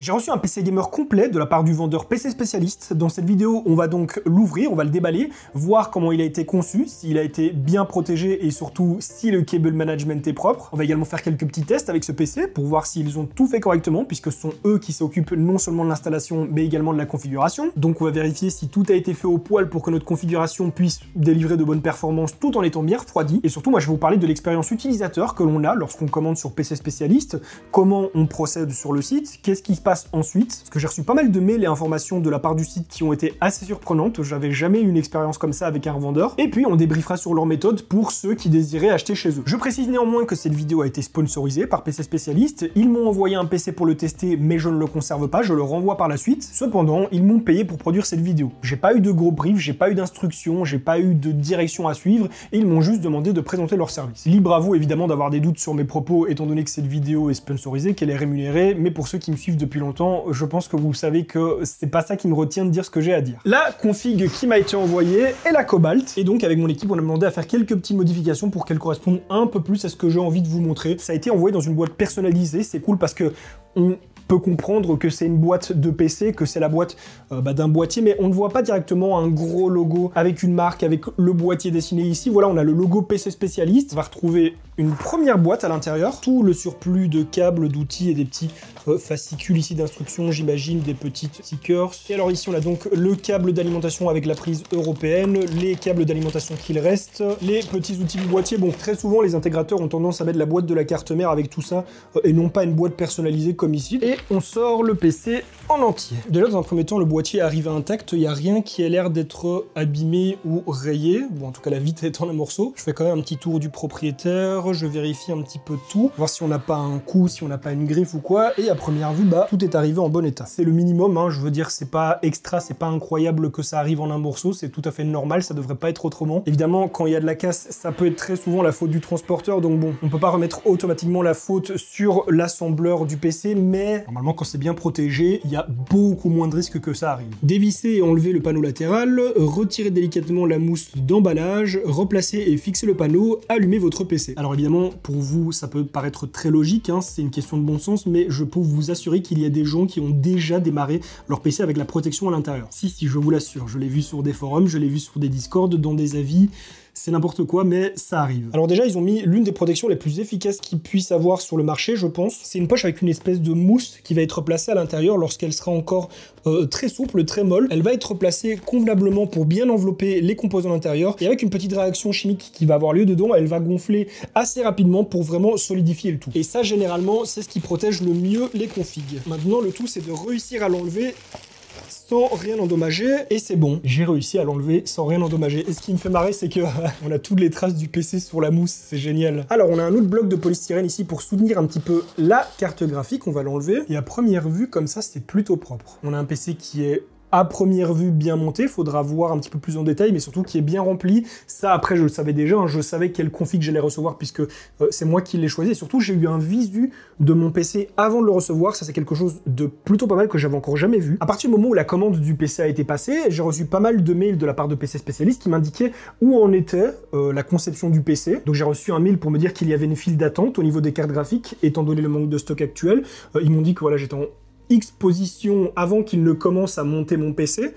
J'ai reçu un PC gamer complet de la part du vendeur PC Spécialiste. Dans cette vidéo, on va donc l'ouvrir, on va le déballer, voir comment il a été conçu, s'il a été bien protégé et surtout si le cable management est propre. On va également faire quelques petits tests avec ce PC pour voir s'ils ont tout fait correctement, puisque ce sont eux qui s'occupent non seulement de l'installation mais également de la configuration. Donc on va vérifier si tout a été fait au poil pour que notre configuration puisse délivrer de bonnes performances tout en étant bien refroidi. Et surtout, moi je vais vous parler de l'expérience utilisateur que l'on a lorsqu'on commande sur PC Spécialiste, comment on procède sur le site, qu'est-ce qui se passe ensuite, parce que j'ai reçu pas mal de mails et informations de la part du site qui ont été assez surprenantes, j'avais jamais eu une expérience comme ça avec un revendeur, et puis on débriefera sur leur méthode pour ceux qui désiraient acheter chez eux. Je précise néanmoins que cette vidéo a été sponsorisée par PC Spécialiste, ils m'ont envoyé un PC pour le tester, mais je ne le conserve pas, je le renvoie par la suite. Cependant, ils m'ont payé pour produire cette vidéo. J'ai pas eu de gros brief, j'ai pas eu d'instructions, j'ai pas eu de direction à suivre, et ils m'ont juste demandé de présenter leur service. Libre à vous évidemment d'avoir des doutes sur mes propos, étant donné que cette vidéo est sponsorisée, qu'elle est rémunérée, mais pour ceux qui me suivent depuis longtemps, je pense que vous savez que c'est pas ça qui me retient de dire ce que j'ai à dire. La config qui m'a été envoyée est la Cobalt, et donc avec mon équipe on a demandé à faire quelques petites modifications pour qu'elle corresponde un peu plus à ce que j'ai envie de vous montrer. Ça a été envoyé dans une boîte personnalisée, c'est cool parce que on peut comprendre que c'est une boîte de PC, que c'est la boîte d'un boîtier, mais on ne voit pas directement un gros logo avec une marque, avec le boîtier dessiné ici. Voilà, on a le logo PC Spécialiste. On va retrouver une première boîte à l'intérieur, tout le surplus de câbles, d'outils et des petits fascicules ici d'instructions, j'imagine, des petites stickers. Et alors ici, on a donc le câble d'alimentation avec la prise européenne, les câbles d'alimentation qu'il reste, les petits outils du boîtier. Bon, très souvent, les intégrateurs ont tendance à mettre la boîte de la carte mère avec tout ça, et non pas une boîte personnalisée comme ici. Et on sort le PC en entier. Déjà, dans un premier temps, le boîtier arrive intact, il n'y a rien qui a l'air d'être abîmé ou rayé. Bon, en tout cas, la vitre est en un morceau. Je fais quand même un petit tour du propriétaire, je vérifie un petit peu tout, voir si on n'a pas un coup, si on n'a pas une griffe ou quoi, et à première vue, bah, tout est arrivé en bon état. C'est le minimum, hein, je veux dire, c'est pas extra, c'est pas incroyable que ça arrive en un morceau, c'est tout à fait normal, ça devrait pas être autrement. Évidemment, quand il y a de la casse, ça peut être très souvent la faute du transporteur, donc bon, on peut pas remettre automatiquement la faute sur l'assembleur du PC, mais normalement, quand c'est bien protégé, il y a beaucoup moins de risques que ça arrive. Dévisser et enlever le panneau latéral, retirer délicatement la mousse d'emballage, replacer et fixer le panneau, allumer votre PC. Alors évidemment, pour vous, ça peut paraître très logique, hein, c'est une question de bon sens, mais je peux vous assurer qu'il y a des gens qui ont déjà démarré leur PC avec la protection à l'intérieur. Si, je vous l'assure, je l'ai vu sur des forums, je l'ai vu sur des Discord, dans des avis. C'est n'importe quoi, mais ça arrive. Alors déjà, ils ont mis l'une des protections les plus efficaces qu'ils puissent avoir sur le marché, je pense. C'est une poche avec une espèce de mousse qui va être placée à l'intérieur lorsqu'elle sera encore très souple, très molle. Elle va être placée convenablement pour bien envelopper les composants intérieurs. Et avec une petite réaction chimique qui va avoir lieu dedans, elle va gonfler assez rapidement pour vraiment solidifier le tout. Et ça, généralement, c'est ce qui protège le mieux les configs. Maintenant, le tout, c'est de réussir à l'enlever sans rien endommager, et c'est bon. J'ai réussi à l'enlever sans rien endommager. Et ce qui me fait marrer, c'est que on a toutes les traces du PC sur la mousse, c'est génial. Alors, on a un autre bloc de polystyrène ici pour soutenir un petit peu la carte graphique, on va l'enlever. Et à première vue, comme ça, c'est plutôt propre. On a un PC qui est à première vue bien monté, faudra voir un petit peu plus en détail, mais surtout qui est bien rempli. Ça, après, je le savais déjà, hein, je savais quel config j'allais recevoir puisque c'est moi qui l'ai choisi. Et surtout, j'ai eu un visu de mon PC avant de le recevoir. Ça, c'est quelque chose de plutôt pas mal que j'avais encore jamais vu. À partir du moment où la commande du PC a été passée, j'ai reçu pas mal de mails de la part de PC Spécialiste qui m'indiquaient où en était la conception du PC. Donc, j'ai reçu un mail pour me dire qu'il y avait une file d'attente au niveau des cartes graphiques, étant donné le manque de stock actuel. Ils m'ont dit que voilà, j'étais en X position avant qu'il ne commence à monter mon PC.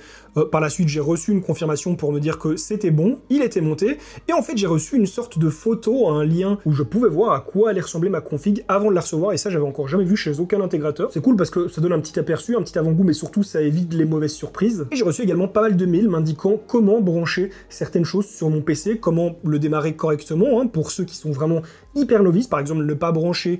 Par la suite, j'ai reçu une confirmation pour me dire que c'était bon, il était monté, et en fait, j'ai reçu une sorte de photo, un lien où je pouvais voir à quoi allait ressembler ma config avant de la recevoir, et ça, j'avais encore jamais vu chez aucun intégrateur. C'est cool parce que ça donne un petit aperçu, un petit avant-goût, mais surtout, ça évite les mauvaises surprises. Et j'ai reçu également pas mal de mails m'indiquant comment brancher certaines choses sur mon PC, comment le démarrer correctement, hein, pour ceux qui sont vraiment hyper novices, par exemple, ne pas brancher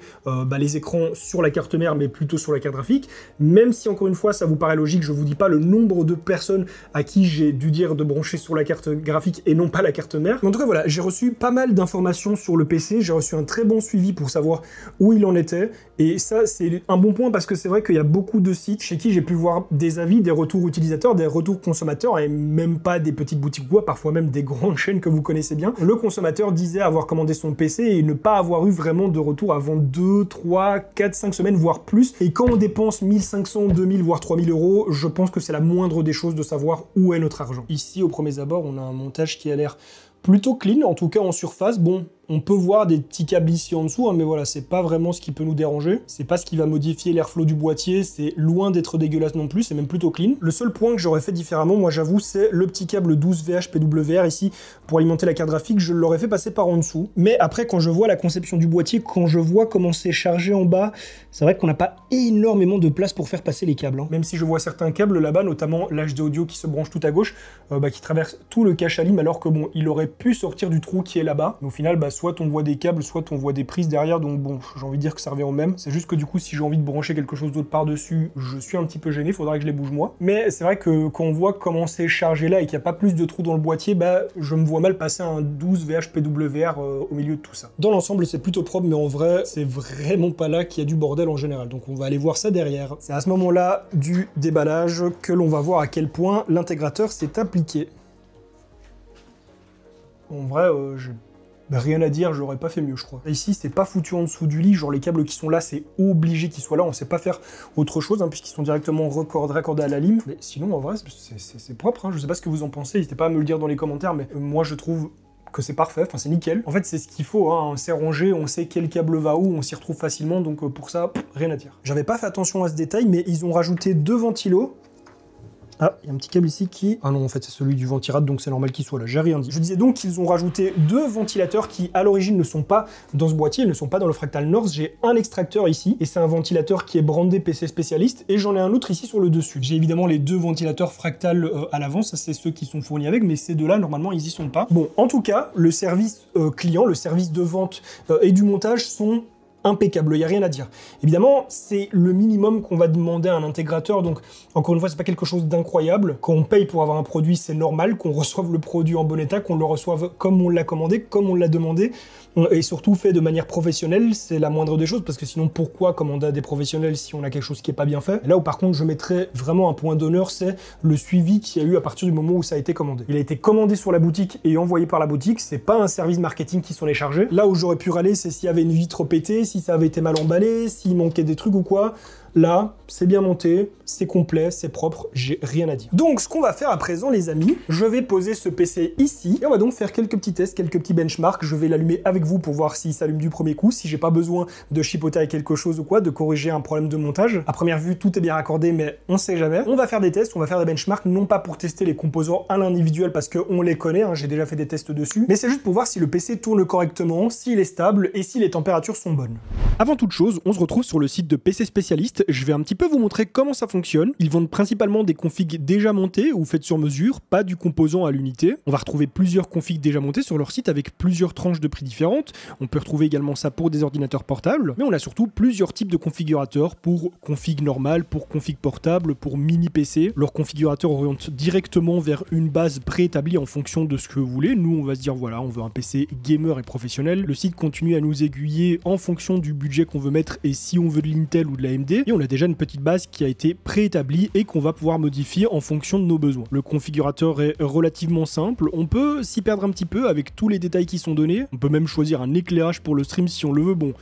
les écrans sur la carte mère, mais plutôt sur la carte graphique. Même si, encore une fois, ça vous paraît logique, je vous dis pas le nombre de personnes à qui j'ai dû dire de brancher sur la carte graphique et non pas la carte mère. Mais en tout cas, voilà, j'ai reçu pas mal d'informations sur le PC, j'ai reçu un très bon suivi pour savoir où il en était, et ça, c'est un bon point parce que c'est vrai qu'il y a beaucoup de sites chez qui j'ai pu voir des avis, des retours utilisateurs, des retours consommateurs, et même pas des petites boutiques ou quoi, parfois même des grandes chaînes que vous connaissez bien. Le consommateur disait avoir commandé son PC et ne pas avoir eu vraiment de retour avant 2, 3, 4, 5 semaines, voire plus. Et quand on dépense 1500, 2000, voire 3000 euros, je pense que c'est la moindre des choses de savoir où est notre argent. Ici, au premier abord, on a un montage qui a l'air plutôt clean, en tout cas en surface. Bon, On peut voir des petits câbles ici en dessous, hein, mais voilà, c'est pas vraiment ce qui peut nous déranger. C'est pas ce qui va modifier l'airflow du boîtier, c'est loin d'être dégueulasse non plus, c'est même plutôt clean. Le seul point que j'aurais fait différemment, moi j'avoue, c'est le petit câble 12VH PWR ici pour alimenter la carte graphique, je l'aurais fait passer par en dessous. Mais après, quand je vois la conception du boîtier, quand je vois comment c'est chargé en bas, c'est vrai qu'on n'a pas énormément de place pour faire passer les câbles. Hein. Même si je vois certains câbles là-bas, notamment l'HD audio qui se branche tout à gauche, qui traverse tout le cache alim, alors que bon, il aurait pu sortir du trou qui est là-bas. Mais au final, soit on voit des câbles, soit on voit des prises derrière, donc bon, j'ai envie de dire que ça revient au même. C'est juste que du coup, si j'ai envie de brancher quelque chose d'autre par-dessus, je suis un petit peu gêné, faudrait que je les bouge moi. Mais c'est vrai que quand on voit comment c'est chargé là et qu'il n'y a pas plus de trous dans le boîtier, je me vois mal passer un 12VH PWR au milieu de tout ça. Dans l'ensemble, c'est plutôt propre, mais en vrai, c'est vraiment pas là qu'il y a du bordel en général. Donc on va aller voir ça derrière. C'est à ce moment-là du déballage que l'on va voir à quel point l'intégrateur s'est appliqué. En vrai, j'ai rien à dire, je l'aurais pas fait mieux, je crois. Ici, c'est pas foutu en dessous du lit, genre les câbles qui sont là, c'est obligé qu'ils soient là, on sait pas faire autre chose, hein, puisqu'ils sont directement raccordés à la lime. Mais sinon, en vrai, c'est propre, hein. Je sais pas ce que vous en pensez, n'hésitez pas à me le dire dans les commentaires, mais moi, je trouve que c'est parfait, enfin c'est nickel. En fait, c'est ce qu'il faut, hein. C'est rangé, on sait quel câble va où, on s'y retrouve facilement, donc pour ça, rien à dire. J'avais pas fait attention à ce détail, mais ils ont rajouté 2 ventilos. Ah, il y a un petit câble ici qui... Ah non, en fait, c'est celui du ventirad, donc c'est normal qu'il soit là. J'ai rien dit. Je disais donc qu'ils ont rajouté 2 ventilateurs qui, à l'origine, ne sont pas dans ce boîtier, ils ne sont pas dans le Fractal North. J'ai un extracteur ici, et c'est un ventilateur qui est brandé PC spécialiste, et j'en ai un autre ici sur le dessus. J'ai évidemment les 2 ventilateurs Fractal à l'avant, ça c'est ceux qui sont fournis avec, mais ces deux-là, normalement, ils y sont pas. Bon, en tout cas, le service client, le service de vente et du montage sont impeccable, il n'y a rien à dire. Évidemment, c'est le minimum qu'on va demander à un intégrateur, donc encore une fois, c'est pas quelque chose d'incroyable. Quand on paye pour avoir un produit, c'est normal qu'on reçoive le produit en bon état, qu'on le reçoive comme on l'a commandé, comme on l'a demandé, et surtout fait de manière professionnelle, c'est la moindre des choses, parce que sinon, pourquoi commander à des professionnels si on a quelque chose qui n'est pas bien fait? Et là où par contre, je mettrais vraiment un point d'honneur, c'est le suivi qu'il y a eu à partir du moment où ça a été commandé. Il a été commandé sur la boutique et envoyé par la boutique, c'est pas un service marketing qui s'en est chargé. Là où j'aurais pu râler, c'est s'il y avait une vitre pétée, si ça avait été mal emballé, s'il manquait des trucs ou quoi. Là, c'est bien monté, c'est complet, c'est propre, j'ai rien à dire. Donc, ce qu'on va faire à présent, les amis, je vais poser ce PC ici, et on va donc faire quelques petits tests, quelques petits benchmarks. Je vais l'allumer avec vous pour voir s'il s'allume du premier coup, si j'ai pas besoin de chipoter avec quelque chose ou quoi, de corriger un problème de montage. À première vue, tout est bien raccordé, mais on sait jamais. On va faire des tests, on va faire des benchmarks, non pas pour tester les composants à l'individuel, parce qu'on les connaît, hein, j'ai déjà fait des tests dessus, mais c'est juste pour voir si le PC tourne correctement, s'il est stable, et si les températures sont bonnes. Avant toute chose, on se retrouve sur le site de PC Spécialiste. Je vais un petit peu vous montrer comment ça fonctionne. Ils vendent principalement des configs déjà montés ou faites sur mesure, pas du composant à l'unité. On va retrouver plusieurs configs déjà montés sur leur site avec plusieurs tranches de prix différentes. On peut retrouver également ça pour des ordinateurs portables, mais on a surtout plusieurs types de configurateurs pour config normal, pour config portable, pour mini PC. Leur configurateur oriente directement vers une base préétablie en fonction de ce que vous voulez. Nous, on va se dire voilà, on veut un PC gamer et professionnel. Le site continue à nous aiguiller en fonction du budget qu'on veut mettre et si on veut de l'Intel ou de l'AMD. Et on a déjà une petite base qui a été préétablie et qu'on va pouvoir modifier en fonction de nos besoins. Le configurateur est relativement simple, on peut s'y perdre un petit peu avec tous les détails qui sont donnés, on peut même choisir un éclairage pour le stream si on le veut, bon...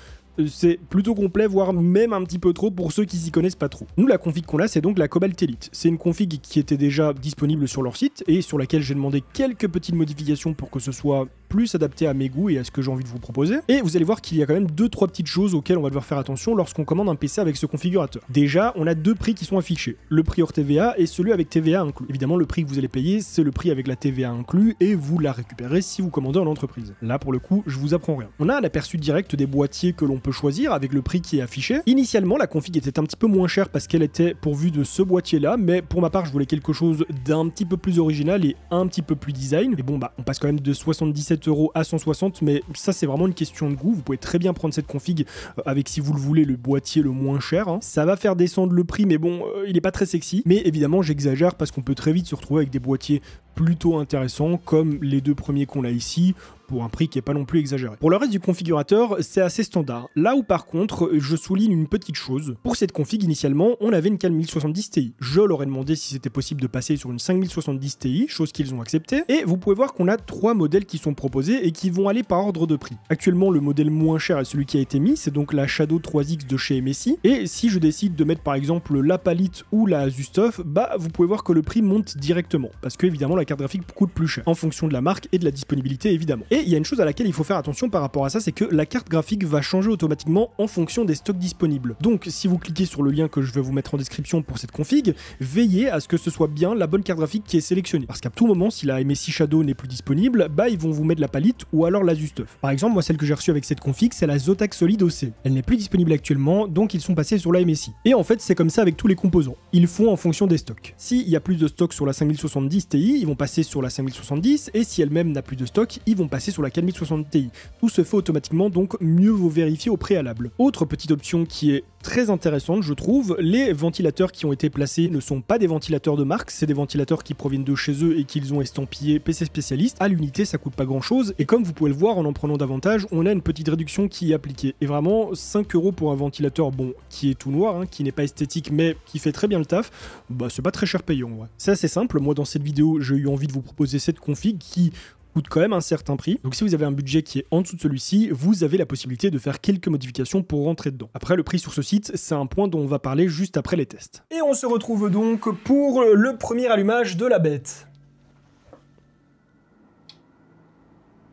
c'est plutôt complet, voire même un petit peu trop pour ceux qui s'y connaissent pas trop. Nous, la config qu'on a, c'est donc la Cobalt Elite. C'est une config qui était déjà disponible sur leur site et sur laquelle j'ai demandé quelques petites modifications pour que ce soit plus adapté à mes goûts et à ce que j'ai envie de vous proposer. Et vous allez voir qu'il y a quand même 2-3 petites choses auxquelles on va devoir faire attention lorsqu'on commande un PC avec ce configurateur. Déjà, on a 2 prix qui sont affichés. Le prix hors TVA et celui avec TVA inclus. Évidemment, le prix que vous allez payer, c'est le prix avec la TVA inclus et vous la récupérez si vous commandez en entreprise. Là, pour le coup, je vous apprends rien. On a un aperçu direct des boîtiers que l'on peut choisir avec le prix qui est affiché. Initialement, la config était un petit peu moins chère parce qu'elle était pourvue de ce boîtier-là, mais pour ma part, je voulais quelque chose d'un petit peu plus original et un petit peu plus design. Et bon, bah, on passe quand même de 77 € à 160, mais ça, c'est vraiment une question de goût. Vous pouvez très bien prendre cette config avec, si vous le voulez, le boîtier le moins cher. Hein. Ça va faire descendre le prix, mais bon, il est pas très sexy. Mais évidemment, j'exagère parce qu'on peut très vite se retrouver avec des boîtiers plutôt intéressants, comme les 2 premiers qu'on a ici, pour un prix qui n'est pas non plus exagéré. Pour le reste du configurateur, c'est assez standard. Là où par contre, je souligne une petite chose. Pour cette config, initialement, on avait une 4070 Ti. Je leur ai demandé si c'était possible de passer sur une 5070 Ti, chose qu'ils ont accepté. Et vous pouvez voir qu'on a 3 modèles qui sont proposés et qui vont aller par ordre de prix. Actuellement, le modèle moins cher est celui qui a été mis, c'est donc la Shadow 3X de chez MSI. Et si je décide de mettre par exemple la Palette ou la Asus TUF, bah vous pouvez voir que le prix monte directement. Parce que évidemment, la carte graphique coûte plus cher, en fonction de la marque et de la disponibilité évidemment. Et il y a une chose à laquelle il faut faire attention par rapport à ça, c'est que la carte graphique va changer automatiquement en fonction des stocks disponibles. Donc si vous cliquez sur le lien que je vais vous mettre en description pour cette config, veillez à ce que ce soit bien la bonne carte graphique qui est sélectionnée. Parce qu'à tout moment, si la MSI Shadow n'est plus disponible, bah ils vont vous mettre la palette ou alors la Zustuff. Par exemple, moi celle que j'ai reçue avec cette config, c'est la Zotac Solid OC. Elle n'est plus disponible actuellement, donc ils sont passés sur la MSI. Et en fait, c'est comme ça avec tous les composants. Ils font en fonction des stocks. S'il y a plus de stock sur la 5070 Ti, ils vont passer sur la 5070, et si elle-même n'a plus de stock, ils vont passer sur la 4060 Ti. Tout se fait automatiquement, donc mieux vaut vérifier au préalable. Autre petite option qui est très intéressante, je trouve, les ventilateurs qui ont été placés ne sont pas des ventilateurs de marque, c'est des ventilateurs qui proviennent de chez eux et qu'ils ont estampillé PC spécialiste. À l'unité, ça coûte pas grand chose, et comme vous pouvez le voir, en prenant davantage, on a une petite réduction qui est appliquée. Et vraiment, 5 € pour un ventilateur, bon, qui est tout noir, hein, qui n'est pas esthétique, mais qui fait très bien le taf, bah c'est pas très cher payant, ouais. C'est assez simple, moi dans cette vidéo, j'ai eu envie de vous proposer cette config qui coûte quand même un certain prix. Donc si vous avez un budget qui est en dessous de celui-ci, vous avez la possibilité de faire quelques modifications pour rentrer dedans. Après, le prix sur ce site, c'est un point dont on va parler juste après les tests. Et on se retrouve donc pour le premier allumage de la bête.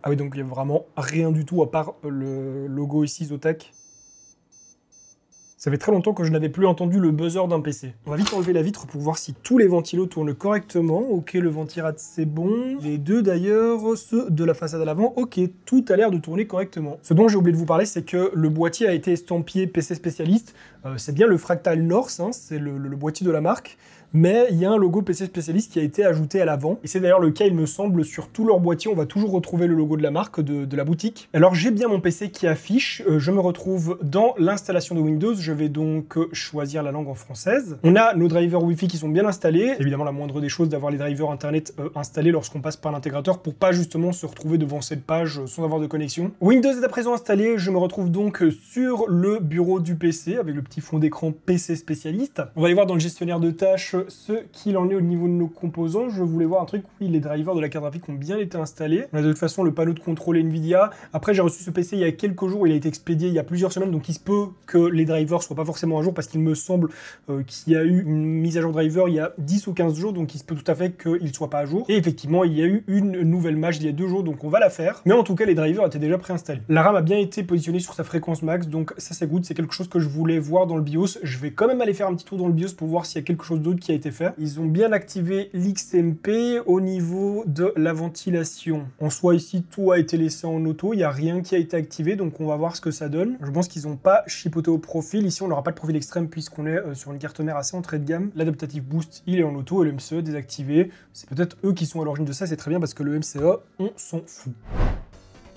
Ah oui, donc il n'y a vraiment rien du tout à part le logo ici, Zotac. Ça fait très longtemps que je n'avais plus entendu le buzzer d'un PC. On va vite enlever la vitre pour voir si tous les ventilos tournent correctement. Ok, le ventirad c'est bon. Les deux d'ailleurs, ceux de la façade à l'avant, ok, tout a l'air de tourner correctement. Ce dont j'ai oublié de vous parler, c'est que le boîtier a été estampillé PC spécialiste. C'est bien le Fractal North, hein, c'est le boîtier de la marque. Mais il y a un logo PC spécialiste qui a été ajouté à l'avant. Et c'est d'ailleurs le cas, il me semble, sur tous leurs boîtiers, on va toujours retrouver le logo de la marque, de la boutique. Alors j'ai bien mon PC qui affiche, je me retrouve dans l'installation de Windows, je vais donc choisir la langue en française. On a nos drivers Wi-Fi qui sont bien installés. C'est évidemment la moindre des choses d'avoir les drivers internet installés lorsqu'on passe par l'intégrateur pour pas justement se retrouver devant cette page sans avoir de connexion. Windows est à présent installé, je me retrouve donc sur le bureau du PC avec le petit fond d'écran PC spécialiste. On va aller voir dans le gestionnaire de tâches ce qu'il en est au niveau de nos composants. Je voulais voir un truc, oui, les drivers de la carte graphique ont bien été installés. On a de toute façon le panneau de contrôle Nvidia. Après, j'ai reçu ce PC il y a quelques jours, il a été expédié il y a plusieurs semaines, donc il se peut que les drivers soient pas forcément à jour parce qu'il me semble qu'il y a eu une mise à jour driver il y a 10 ou 15 jours, donc il se peut tout à fait qu'il soit pas à jour. Et effectivement, il y a eu une nouvelle match il y a 2 jours, donc on va la faire. Mais en tout cas, les drivers étaient déjà préinstallés. La RAM a bien été positionnée sur sa fréquence max, donc ça c'est good, c'est quelque chose que je voulais voir dans le BIOS. Je vais quand même aller faire un petit tour dans le BIOS pour voir s'il y a quelque chose d'autre qui a été fait. Ils ont bien activé l'XMP au niveau de la ventilation. En soi, ici, tout a été laissé en auto. Il n'y a rien qui a été activé, donc on va voir ce que ça donne. Je pense qu'ils n'ont pas chipoté au profil. Ici, on n'aura pas de profil extrême puisqu'on est sur une carte mère assez entrée de gamme. L'adaptative boost, il est en auto et le MCE désactivé. C'est peut-être eux qui sont à l'origine de ça, c'est très bien parce que le MCE, on s'en fout.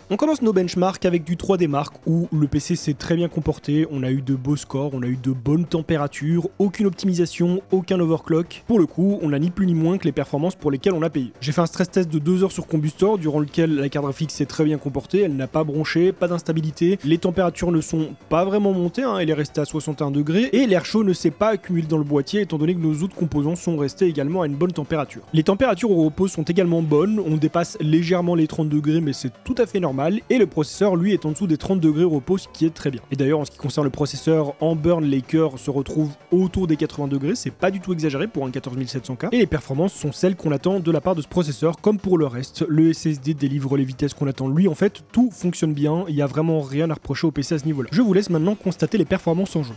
On commence nos benchmarks avec du 3D Mark où le PC s'est très bien comporté, on a eu de beaux scores, on a eu de bonnes températures, aucune optimisation, aucun overclock. Pour le coup, on n'a ni plus ni moins que les performances pour lesquelles on a payé. J'ai fait un stress test de 2 heures sur Combustor durant lequel la carte graphique s'est très bien comportée, elle n'a pas bronché, pas d'instabilité, les températures ne sont pas vraiment montées, hein, elle est restée à 61 degrés et l'air chaud ne s'est pas accumulé dans le boîtier étant donné que nos autres composants sont restés également à une bonne température. Les températures au repos sont également bonnes, on dépasse légèrement les 30 degrés mais c'est tout à fait normal. Et le processeur lui est en dessous des 30 degrés au repos, ce qui est très bien. Et d'ailleurs en ce qui concerne le processeur, en burn les cœurs se retrouvent autour des 80 degrés, c'est pas du tout exagéré pour un 14700K. Et les performances sont celles qu'on attend de la part de ce processeur, comme pour le reste. Le SSD délivre les vitesses qu'on attend lui, en fait tout fonctionne bien, il n'y a vraiment rien à reprocher au PC à ce niveau-là. Je vous laisse maintenant constater les performances en jeu.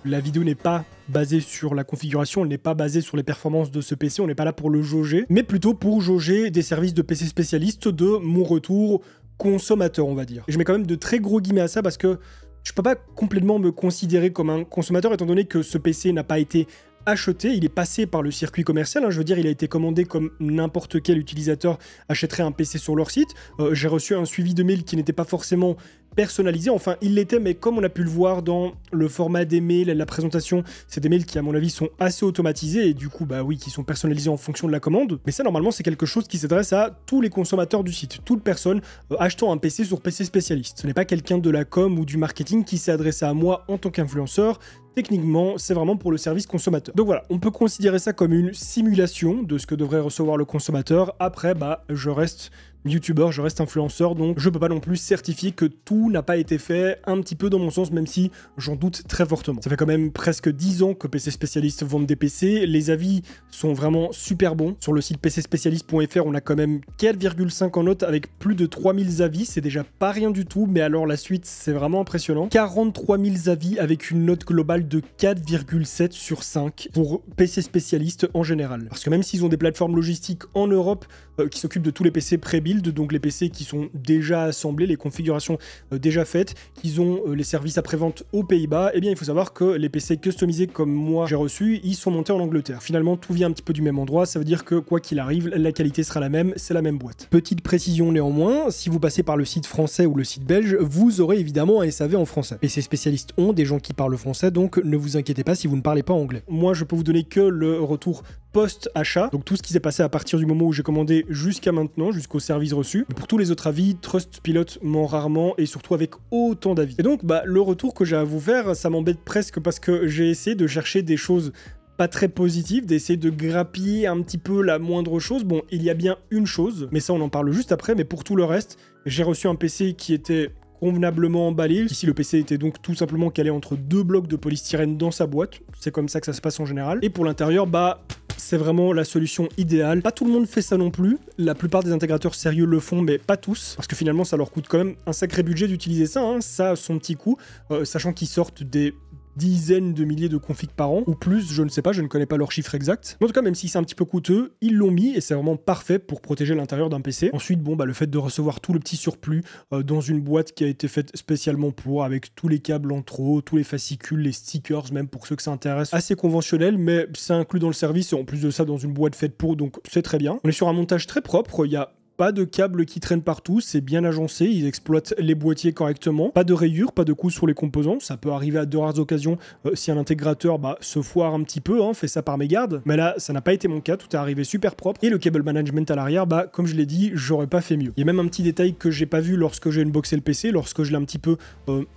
La vidéo n'est pas basée sur la configuration, elle n'est pas basée sur les performances de ce PC, on n'est pas là pour le jauger, mais plutôt pour jauger des services de PC spécialistes de mon retour consommateur, on va dire. Et je mets quand même de très gros guillemets à ça parce que je peux pas complètement me considérer comme un consommateur étant donné que ce PC n'a pas été acheté, il est passé par le circuit commercial, hein, je veux dire il a été commandé comme n'importe quel utilisateur achèterait un PC sur leur site. J'ai reçu un suivi de mail qui n'était pas forcément personnalisé, enfin il l'était, mais comme on a pu le voir dans le format des mails, la présentation, c'est des mails qui à mon avis sont assez automatisés et du coup bah oui, qui sont personnalisés en fonction de la commande, mais ça normalement c'est quelque chose qui s'adresse à tous les consommateurs du site, toute personne achetant un PC sur PC Spécialiste. Ce n'est pas quelqu'un de la com ou du marketing qui s'est adressé à moi en tant qu'influenceur. Techniquement, c'est vraiment pour le service consommateur. Donc voilà, on peut considérer ça comme une simulation de ce que devrait recevoir le consommateur. Après, bah, je reste youtubeur, je reste influenceur, donc je peux pas non plus certifier que tout n'a pas été fait un petit peu dans mon sens, même si j'en doute très fortement. Ça fait quand même presque 10 ans que PC Spécialiste vendent des PC, les avis sont vraiment super bons. Sur le site pcspecialist.fr, on a quand même 4,5 en note avec plus de 3000 avis, c'est déjà pas rien du tout, mais alors la suite, c'est vraiment impressionnant. 43 000 avis avec une note globale de 4,7 sur 5 pour PC Spécialiste en général. Parce que même s'ils ont des plateformes logistiques en Europe qui s'occupent de tous les PC pré-build, donc les PC qui sont déjà assemblés, les configurations déjà faites, qu'ils ont les services après-vente aux Pays-Bas, eh bien il faut savoir que les PC customisés comme moi j'ai reçu, ils sont montés en Angleterre. Finalement, tout vient un petit peu du même endroit, ça veut dire que quoi qu'il arrive, la qualité sera la même, c'est la même boîte. Petite précision néanmoins, si vous passez par le site français ou le site belge, vous aurez évidemment un SAV en français. PC Spécialistes ont des gens qui parlent français, donc ne vous inquiétez pas si vous ne parlez pas anglais. Moi, je peux vous donner que le retour post-achat, donc tout ce qui s'est passé à partir du moment où j'ai commandé jusqu'à maintenant, jusqu'au service reçu. Mais pour tous les autres avis, Trustpilot ment rarement et surtout avec autant d'avis. Et donc, bah, le retour que j'ai à vous faire, ça m'embête presque parce que j'ai essayé de chercher des choses pas très positives, d'essayer de grappiller un petit peu la moindre chose. Bon, il y a bien une chose, mais ça on en parle juste après, mais pour tout le reste, j'ai reçu un PC qui était convenablement emballé. Ici, le PC était donc tout simplement calé entre deux blocs de polystyrène dans sa boîte. C'est comme ça que ça se passe en général. Et pour l'intérieur, bah, c'est vraiment la solution idéale. Pas tout le monde fait ça non plus. La plupart des intégrateurs sérieux le font, mais pas tous. Parce que finalement, ça leur coûte quand même un sacré budget d'utiliser ça. Hein. Ça a son petit coût, sachant qu'ils sortent des dizaines de milliers de configs par an, ou plus, je ne sais pas, je ne connais pas leur chiffre exact. En tout cas, même si c'est un petit peu coûteux, ils l'ont mis et c'est vraiment parfait pour protéger l'intérieur d'un PC. Ensuite, bon, bah, le fait de recevoir tout le petit surplus dans une boîte qui a été faite spécialement pour, avec tous les câbles en trop, tous les fascicules, les stickers, même pour ceux que ça intéresse, assez conventionnel, mais c'est inclus dans le service et en plus de ça, dans une boîte faite pour, donc c'est très bien. On est sur un montage très propre, il y a pas de câbles qui traînent partout, c'est bien agencé, ils exploitent les boîtiers correctement. Pas de rayures, pas de coups sur les composants, ça peut arriver à de rares occasions si un intégrateur se foire un petit peu, hein, fait ça par mégarde. Mais là, ça n'a pas été mon cas, tout est arrivé super propre. Et le cable management à l'arrière, comme je l'ai dit, j'aurais pas fait mieux. Il y a même un petit détail que j'ai pas vu lorsque j'ai unboxé le PC, lorsque je l'ai un petit peu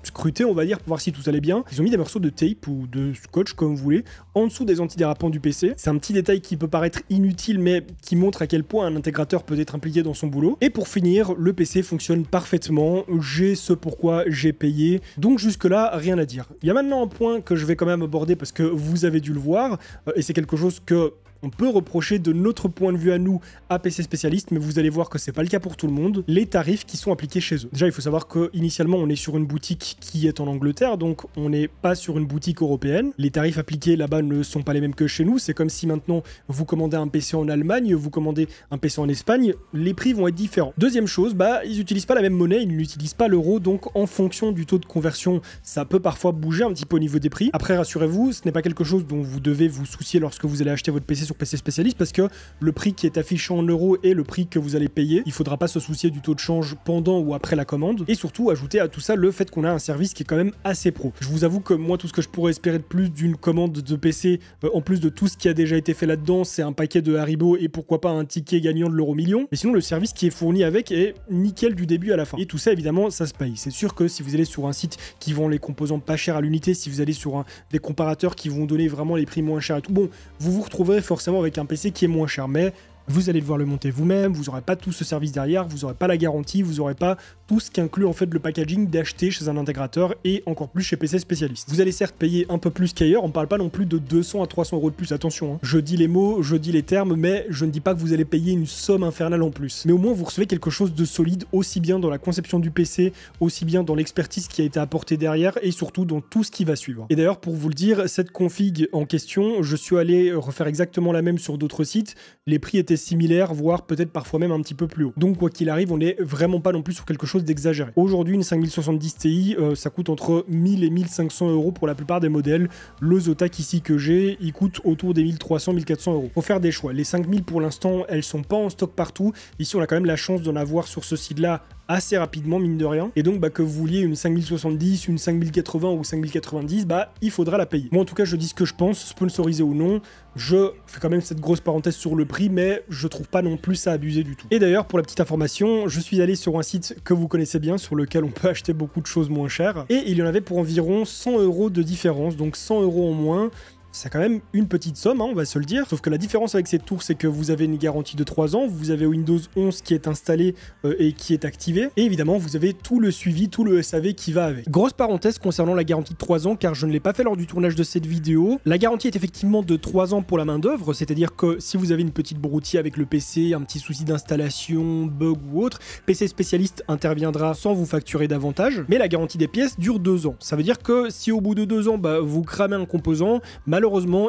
scruté, on va dire, pour voir si tout allait bien. Ils ont mis des morceaux de tape ou de scotch, comme vous voulez, en dessous des antidérapants du PC. C'est un petit détail qui peut paraître inutile, mais qui montre à quel point un intégrateur peut être impliqué dans son boulot. Et pour finir, le PC fonctionne parfaitement, j'ai ce pourquoi j'ai payé, donc jusque là rien à dire. Il y a maintenant un point que je vais quand même aborder parce que vous avez dû le voir, et c'est quelque chose que on peut reprocher de notre point de vue à nous à PC Spécialiste, mais vous allez voir que c'est pas le cas pour tout le monde, les tarifs qui sont appliqués chez eux. Déjà, il faut savoir que initialement on est sur une boutique qui est en Angleterre, donc on n'est pas sur une boutique européenne. Les tarifs appliqués là-bas ne sont pas les mêmes que chez nous. C'est comme si maintenant vous commandez un PC en Allemagne, vous commandez un PC en Espagne, les prix vont être différents. Deuxième chose, ils n'utilisent pas la même monnaie, ils n'utilisent pas l'euro, donc en fonction du taux de conversion, ça peut parfois bouger un petit peu au niveau des prix. Après, rassurez-vous, ce n'est pas quelque chose dont vous devez vous soucier lorsque vous allez acheter votre PC sur PC Spécialiste, parce que le prix qui est affiché en euros est le prix que vous allez payer. Il faudra pas se soucier du taux de change pendant ou après la commande. Et surtout, ajouter à tout ça le fait qu'on a un service qui est quand même assez pro. Je vous avoue que moi, tout ce que je pourrais espérer de plus d'une commande de PC, en plus de tout ce qui a déjà été fait là-dedans, c'est un paquet de Haribo et pourquoi pas un ticket gagnant de l'euro-million. Mais sinon, le service qui est fourni avec est nickel du début à la fin. Et tout ça, évidemment, ça se paye. C'est sûr que si vous allez sur un site qui vend les composants pas chers à l'unité, si vous allez sur des comparateurs qui vont donner vraiment les prix moins chers et tout, bon, vous vous retrouverez forcément avec un PC qui est moins cher, mais vous allez devoir le monter vous-même, vous n'aurez pas tout ce service derrière, vous n'aurez pas la garantie, vous n'aurez pas tout ce qui inclut en fait le packaging d'acheter chez un intégrateur et encore plus chez PC Spécialiste. Vous allez certes payer un peu plus qu'ailleurs, on ne parle pas non plus de 200 à 300 euros de plus, attention, hein. Je dis les mots, je dis les termes, mais je ne dis pas que vous allez payer une somme infernale en plus. Mais au moins vous recevez quelque chose de solide, aussi bien dans la conception du PC, aussi bien dans l'expertise qui a été apportée derrière et surtout dans tout ce qui va suivre. Et d'ailleurs pour vous le dire, cette config en question, je suis allé refaire exactement la même sur d'autres sites, les prix étaient similaires, voire peut-être parfois même un petit peu plus haut. Donc quoi qu'il arrive, on n'est vraiment pas non plus sur quelque chose d'exagéré. Aujourd'hui, une 5070 Ti, ça coûte entre 1000 et 1500 euros pour la plupart des modèles. Le Zotac ici que j'ai, il coûte autour des 1300-1400 euros. Faut faire des choix. Les 5000 pour l'instant, elles sont pas en stock partout. Ici, on a quand même la chance d'en avoir sur ce site-là assez rapidement, mine de rien. Et donc, que vous vouliez une 5070, une 5080 ou 5090, il faudra la payer. Moi, en tout cas, je dis ce que je pense, sponsorisé ou non. Je fais quand même cette grosse parenthèse sur le prix, mais je trouve pas non plus ça abusé du tout. Et d'ailleurs, pour la petite information, je suis allé sur un site que vous connaissez bien, sur lequel on peut acheter beaucoup de choses moins chères. Et il y en avait pour environ 100 € de différence, donc 100 € en moins. C'est quand même une petite somme, on va se le dire. Sauf que la différence avec cette tour, c'est que vous avez une garantie de 3 ans, vous avez Windows 11 qui est installé et qui est activé. Et évidemment, vous avez tout le suivi, tout le SAV qui va avec. Grosse parenthèse concernant la garantie de 3 ans, car je ne l'ai pas fait lors du tournage de cette vidéo. La garantie est effectivement de 3 ans pour la main d'œuvre, c'est-à-dire que si vous avez une petite broutille avec le PC, un petit souci d'installation, bug ou autre, PC spécialiste interviendra sans vous facturer davantage. Mais la garantie des pièces dure 2 ans. Ça veut dire que si au bout de 2 ans, vous cramez un composant, malheureusement,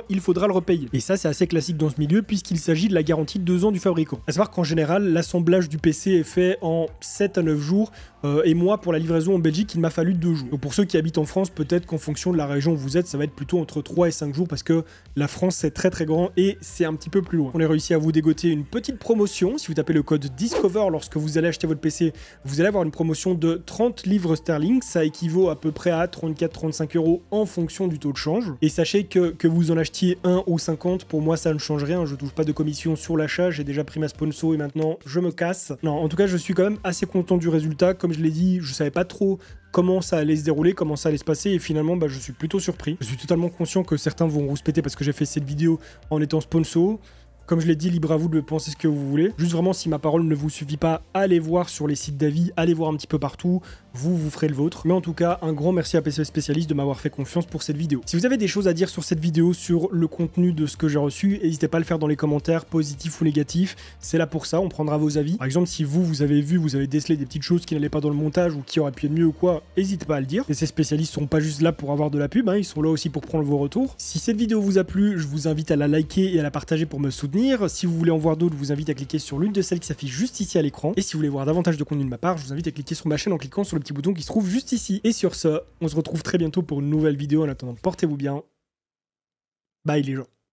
il faudra le repayer. Et ça, c'est assez classique dans ce milieu puisqu'il s'agit de la garantie de 2 ans du fabricant. À savoir qu'en général, l'assemblage du PC est fait en 7 à 9 jours et moi, pour la livraison en Belgique, il m'a fallu 2 jours. Donc pour ceux qui habitent en France, peut-être qu'en fonction de la région où vous êtes, ça va être plutôt entre 3 et 5 jours parce que la France, c'est très très grand et c'est un petit peu plus loin. On a réussi à vous dégoter une petite promotion. Si vous tapez le code DISCOVER lorsque vous allez acheter votre PC, vous allez avoir une promotion de 30 livres sterling. Ça équivaut à peu près à 34-35 € en fonction du taux de change. Et sachez que vous en achetiez 1 ou 50, pour moi ça ne change rien, je touche pas de commission sur l'achat, j'ai déjà pris ma sponsor et maintenant je me casse. Non, en tout cas je suis quand même assez content du résultat, comme je l'ai dit, je savais pas trop comment ça allait se dérouler, comment ça allait se passer et finalement je suis plutôt surpris. Je suis totalement conscient que certains vont rouspéter parce que j'ai fait cette vidéo en étant sponsor. Comme je l'ai dit, libre à vous de penser ce que vous voulez. Juste vraiment, si ma parole ne vous suffit pas, allez voir sur les sites d'avis, allez voir un petit peu partout, vous ferez le vôtre. Mais en tout cas, un grand merci à PC Spécialiste de m'avoir fait confiance pour cette vidéo. Si vous avez des choses à dire sur cette vidéo, sur le contenu de ce que j'ai reçu, n'hésitez pas à le faire dans les commentaires, positifs ou négatifs. C'est là pour ça, on prendra vos avis. Par exemple, si vous avez vu, vous avez décelé des petites choses qui n'allaient pas dans le montage ou qui auraient pu être mieux ou quoi, n'hésitez pas à le dire. PC Spécialistes sont pas juste là pour avoir de la pub, ils sont là aussi pour prendre vos retours. Si cette vidéo vous a plu, je vous invite à la liker et à la partager pour me soutenir. Si vous voulez en voir d'autres, je vous invite à cliquer sur l'une de celles qui s'affiche juste ici à l'écran. Et si vous voulez voir davantage de contenu de ma part, je vous invite à cliquer sur ma chaîne en cliquant sur le petit bouton qui se trouve juste ici. Et sur ce, on se retrouve très bientôt pour une nouvelle vidéo. En attendant, portez-vous bien. Bye les gens.